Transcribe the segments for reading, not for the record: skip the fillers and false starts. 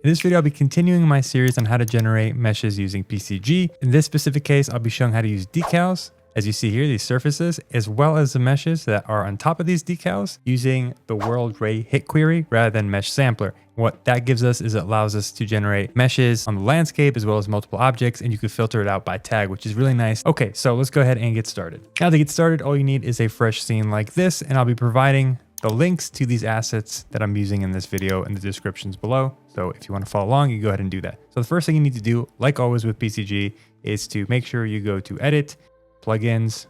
In this video, I'll be continuing my series on how to generate meshes using PCG. In this specific case, I'll be showing how to use decals, as you see here, these surfaces, as well as the meshes that are on top of these decals using the world ray hit query rather than mesh sampler. What that gives us is it allows us to generate meshes on the landscape as well as multiple objects, and you can filter it out by tag, which is really nice. Okay, so let's go ahead and get started. Now to get started, all you need is a fresh scene like this, and I'll be providing the links to these assets that I'm using in this video in the descriptions below. So if you want to follow along, you can go ahead and do that. So the first thing you need to do, like always with PCG, is to make sure you go to Edit, Plugins.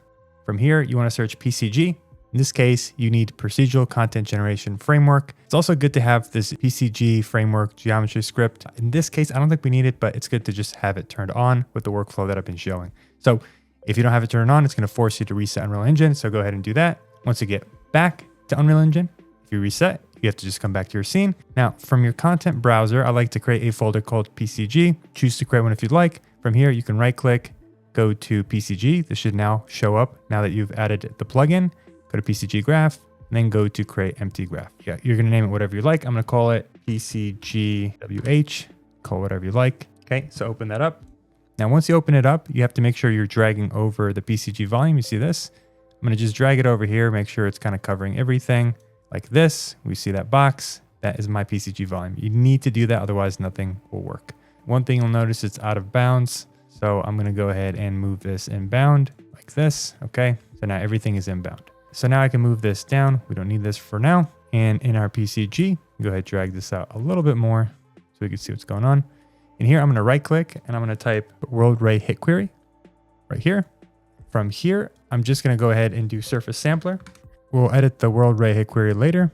From here, you want to search PCG. In this case, you need Procedural Content Generation Framework. It's also good to have this PCG framework geometry script. In this case, I don't think we need it, but it's good to just have it turned on with the workflow that I've been showing. So if you don't have it turned on, it's going to force you to reset Unreal Engine. So go ahead and do that. Once you get back to Unreal Engine, if you reset, you have to just come back to your scene. Now, from your content browser, I like to create a folder called PCG. Choose to create one if you'd like. From here, you can right click, go to PCG. This should now show up now that you've added the plugin. Go to PCG Graph, and then go to create empty graph. Yeah, you're gonna name it whatever you like. I'm gonna call it PCGWH, call it whatever you like. Okay, so open that up. Now, once you open it up, you have to make sure you're dragging over the PCG volume. You see this? I'm gonna just drag it over here, make sure it's kind of covering everything like this. We see that box, that is my PCG volume. You need to do that, otherwise nothing will work. One thing you'll notice, it's out of bounds. So I'm gonna go ahead and move this inbound like this, okay? So now everything is inbound. So now I can move this down. We don't need this for now. And in our PCG, go ahead, drag this out a little bit more so we can see what's going on. And here, I'm gonna right click and I'm gonna type world ray hit query right here. From here, I'm just gonna go ahead and do surface sampler. We'll edit the world ray hit query later.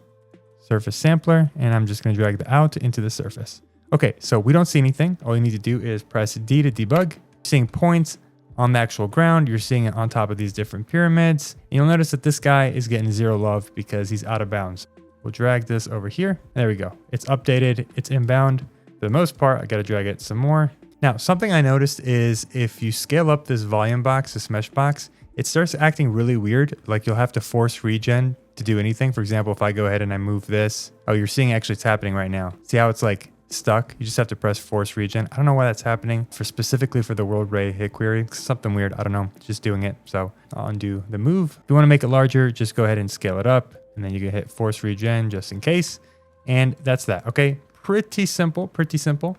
Surface sampler, and I'm just gonna drag the out into the surface. Okay, so we don't see anything. All you need to do is press D to debug. You're seeing points on the actual ground. You're seeing it on top of these different pyramids. And you'll notice that this guy is getting 0 love because he's out of bounds. We'll drag this over here. There we go. It's updated, it's inbound. For the most part, I gotta drag it some more. Now, something I noticed is if you scale up this volume box, this mesh box, it starts acting really weird. Like you'll have to force regen to do anything. For example, if I go ahead and I move this, oh, you're seeing actually it's happening right now. See how it's like stuck? You just have to press force regen. I don't know why that's happening specifically for the world ray hit query. It's something weird. I don't know, just doing it. So I'll undo the move. If you want to make it larger, just go ahead and scale it up, and then you can hit force regen just in case. And that's that, okay? Pretty simple,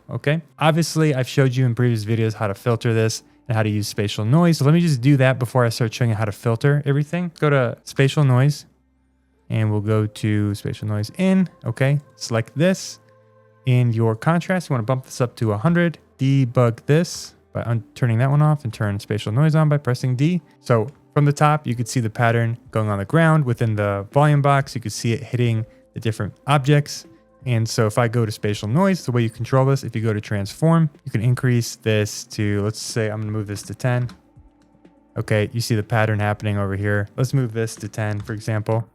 okay? Obviously, I've showed you in previous videos how to filter this and how to use spatial noise. So let me just do that before I start showing you how to filter everything. Go to spatial noise, and we'll go to spatial noise in, okay? Select this. In your contrast, you want to bump this up to 100. Debug this by turning that one off and turn spatial noise on by pressing D. So from the top, you could see the pattern going on the ground. Within the volume box, you could see it hitting the different objects. And so if I go to spatial noise, the way you control this, if you go to transform, you can increase this to, let's say I'm gonna move this to 10. Okay, you see the pattern happening over here. Let's move this to 10, for example.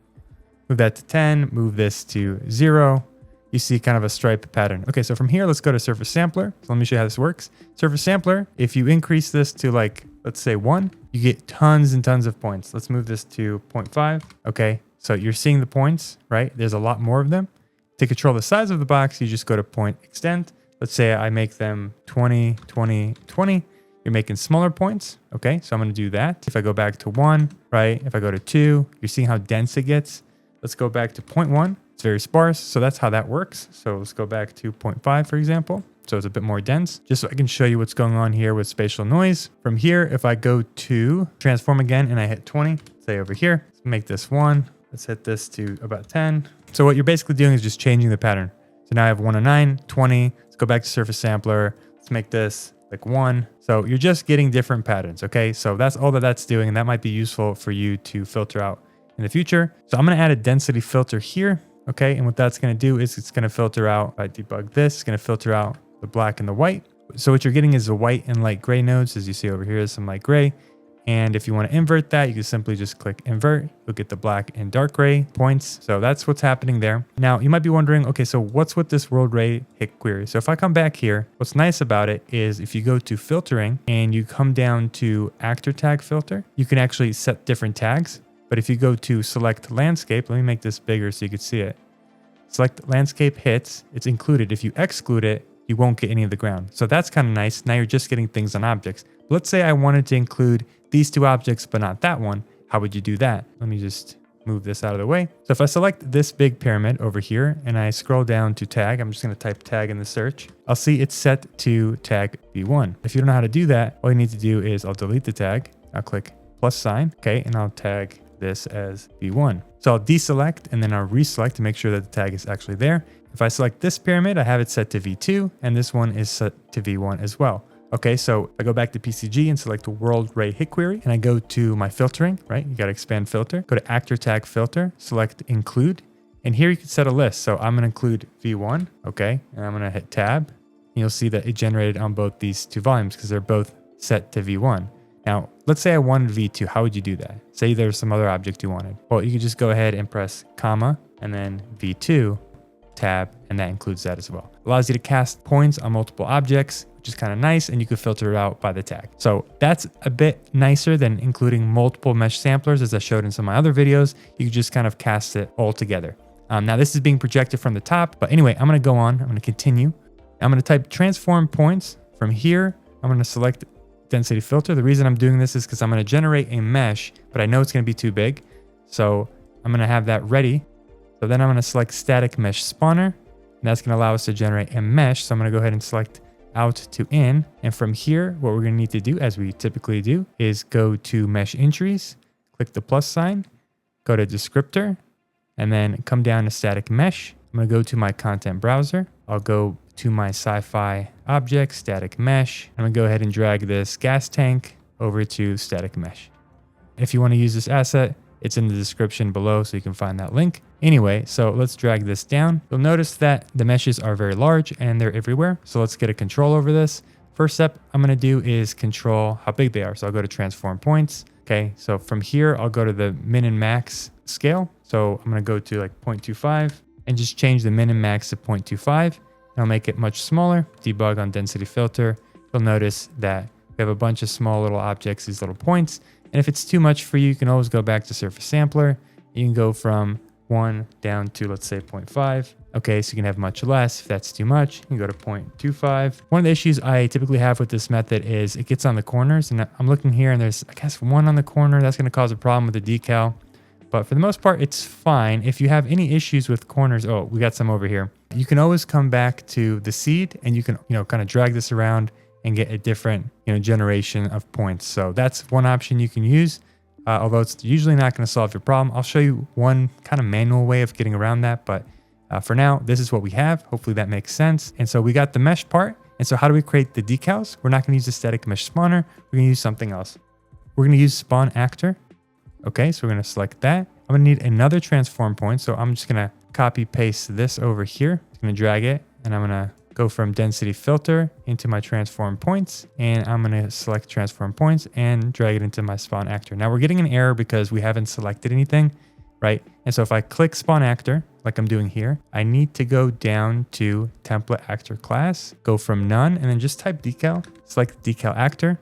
Move that to 10, move this to 0. You see kind of a stripe pattern. Okay, so from here, let's go to surface sampler. So let me show you how this works. Surface sampler, if you increase this to like, let's say 1, you get tons and tons of points. Let's move this to 0.5. Okay, so you're seeing the points, right? There's a lot more of them. To control the size of the box, you just go to point extent. Let's say I make them 20, 20, 20. You're making smaller points. Okay, so I'm gonna do that. If I go back to 1, right? If I go to 2, you're seeing how dense it gets. Let's go back to 0.1. It's very sparse, so that's how that works. So let's go back to 0.5, for example. So it's a bit more dense, just so I can show you what's going on here with spatial noise. From here, if I go to transform again and I hit 20, say over here, let's make this 1. Let's hit this to about 10. So what you're basically doing is just changing the pattern. So now I have 109, 20. Let's go back to surface sampler. Let's make this like 1. So you're just getting different patterns, okay? So that's all that that's doing, and that might be useful for you to filter out in the future. So I'm gonna add a density filter here. Okay, and what that's going to do is it's going to filter out, if I debug this, it's going to filter out the black and the white. So what you're getting is the white and light gray nodes. As you see over here is some light gray. And if you want to invert that, you can simply just click invert. You'll get the black and dark gray points. So that's what's happening there. Now you might be wondering, okay, so what's with this world ray hit query? So if I come back here, what's nice about it is if you go to filtering and you come down to actor tag filter, you can actually set different tags. But if you go to select landscape, let me make this bigger so you can see it. Select landscape hits, it's included. If you exclude it, you won't get any of the ground. So that's kind of nice. Now you're just getting things on objects. Let's say I wanted to include these two objects, but not that one. How would you do that? Let me just move this out of the way. So if I select this big pyramid over here and I scroll down to tag, I'm just going to type tag in the search. I'll see it's set to tag V1. If you don't know how to do that, all you need to do is I'll delete the tag. I'll click plus sign. Okay. And I'll tag this as V1. So I'll deselect and then I'll reselect to make sure that the tag is actually there. If I select this pyramid, I have it set to V2 and this one is set to V1 as well. Okay, so I go back to PCG and select the world ray hit query and I go to my filtering, right? You got to expand filter, go to actor tag filter, select include. And here you can set a list. So I'm going to include V1. Okay. And I'm going to hit tab. And you'll see that it generated on both these two volumes because they're both set to V1. Now, let's say I wanted V2. How would you do that? Say there's some other object you wanted. Well, you could just go ahead and press comma and then V2 tab, and that includes that as well. Allows you to cast points on multiple objects, which is kind of nice, and you could filter it out by the tag. So that's a bit nicer than including multiple mesh samplers, as I showed in some of my other videos. You can just kind of cast it all together. Now this is being projected from the top, but anyway, I'm going to go on. I'm going to continue. I'm going to type transform points. From here, I'm going to select density filter. The reason I'm doing this is because I'm going to generate a mesh, but I know it's going to be too big. So I'm going to have that ready. So then I'm going to select static mesh spawner, and that's going to allow us to generate a mesh. So I'm going to go ahead and select out to in. And from here, what we're going to need to do, as we typically do, is go to mesh entries, click the plus sign, go to descriptor, and then come down to static mesh. I'm going to go to my content browser. I'll go to my sci-fi object, static mesh. I'm going to go ahead and drag this gas tank over to static mesh. If you want to use this asset, it's in the description below, so you can find that link. Anyway, so let's drag this down. You'll notice that the meshes are very large and they're everywhere. So let's get a control over this. First step I'm going to do is control how big they are. So I'll go to transform points. Okay, so from here, I'll go to the min and max scale. So I'm going to go to like 0.25 and just change the min and max to 0.25. I'll make it much smaller. Debug on density filter. You'll notice that we have a bunch of small little objects, these little points. And if it's too much for you, you can always go back to surface sampler. You can go from 1 down to, let's say, 0.5. Okay, so you can have much less. If that's too much, you can go to 0.25. One of the issues I typically have with this method is it gets on the corners. And I'm looking here and there's, I guess, one on the corner. That's going to cause a problem with the decal. But for the most part, it's fine. If you have any issues with corners, oh, we got some over here. You can always come back to the seed and you can, kind of drag this around and get a different, generation of points. So that's one option you can use, although it's usually not going to solve your problem. I'll show you one kind of manual way of getting around that. But for now, this is what we have. Hopefully that makes sense. And so we got the mesh part. And so how do we create the decals? We're not going to use the static mesh spawner. We're going to use something else. We're going to use spawn actor. Okay, so we're going to select that. I'm going to need another transform point. So I'm just going to copy paste this over here. I'm going to drag it and I'm going to go from density filter into my transform points. And I'm going to select transform points and drag it into my spawn actor. Now we're getting an error because we haven't selected anything, right? And so if I click spawn actor, like I'm doing here, I need to go down to template actor class, go from none, and then just type decal, select decal actor.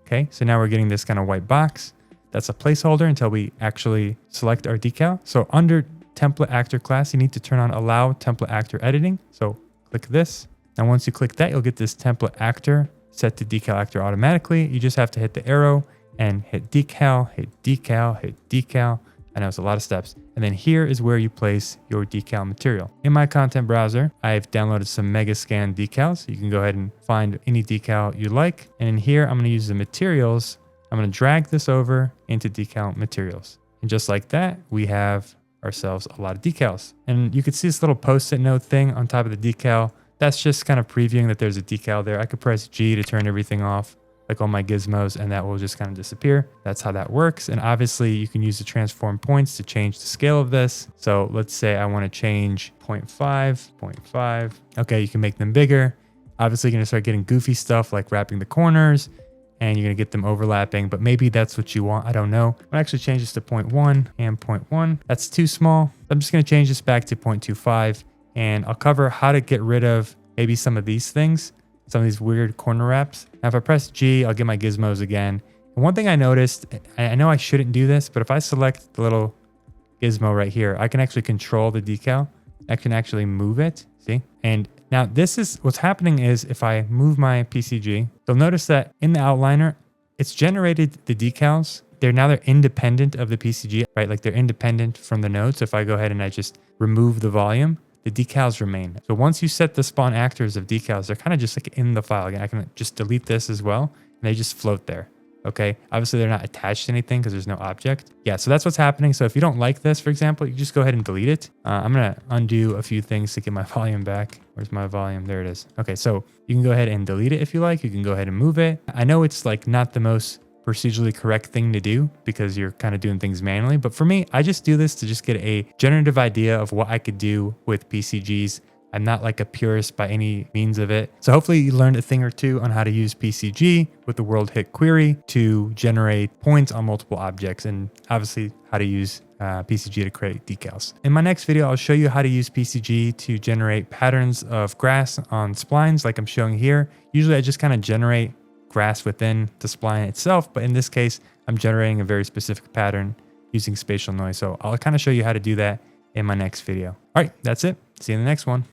Okay, so now we're getting this kind of white box. That's a placeholder until we actually select our decal. So under template actor class, you need to turn on allow template actor editing. So click this. Now, once you click that, you'll get this template actor set to decal actor automatically. You just have to hit the arrow and hit decal, hit decal, hit decal. I know it's a lot of steps. And then here is where you place your decal material. In my content browser, I've downloaded some megascan decals. You can go ahead and find any decal you like. And in here, I'm going to use the materials. I'm going to drag this over into decal materials. And just like that, we have ourselves a lot of decals. And you can see this little post-it note thing on top of the decal. That's just kind of previewing that there's a decal there. I could press G to turn everything off, like all my gizmos, and that will just kind of disappear. That's how that works. And obviously you can use the transform points to change the scale of this. So let's say I want to change 0.5, 0.5. Okay, you can make them bigger. Obviously you're going to start getting goofy stuff like wrapping the corners, and you're going to get them overlapping, but maybe that's what you want. I don't know. I'm going to actually change this to 0.1 and 0.1. That's too small. I'm just going to change this back to 0.25, and I'll cover how to get rid of maybe some of these things, some of these weird corner wraps. Now, if I press G, I'll get my gizmos again. And one thing I noticed, I know I shouldn't do this, but if I select the little gizmo right here, I can actually control the decal. I can actually move it, see? And Now this is what's happening is if I move my PCG, you'll notice that in the outliner, it's generated the decals. They're independent of the PCG, right? Like they're independent from the node. So if I go ahead and I just remove the volume, the decals remain. So once you set the spawn actors of decals, they're kind of just like in the file. Again, I can just delete this as well, and they just float there. Okay, obviously they're not attached to anything because there's no object. Yeah, so that's what's happening. So if you don't like this, for example, you just go ahead and delete it. I'm gonna undo a few things to get my volume back. Where's my volume? There it is. Okay, so you can go ahead and delete it if you like. You can go ahead and move it. I know it's like not the most procedurally correct thing to do because you're kind of doing things manually. But for me, I just do this to just get a generative idea of what I could do with PCGs. I'm not like a purist by any means of it. So hopefully you learned a thing or two on how to use PCG with the world hit query to generate points on multiple objects, and obviously how to use PCG to create decals. In my next video, I'll show you how to use PCG to generate patterns of grass on splines like I'm showing here. Usually I just kind of generate grass within the spline itself, but in this case, I'm generating a very specific pattern using spatial noise. So I'll kind of show you how to do that in my next video. All right, that's it. See you in the next one.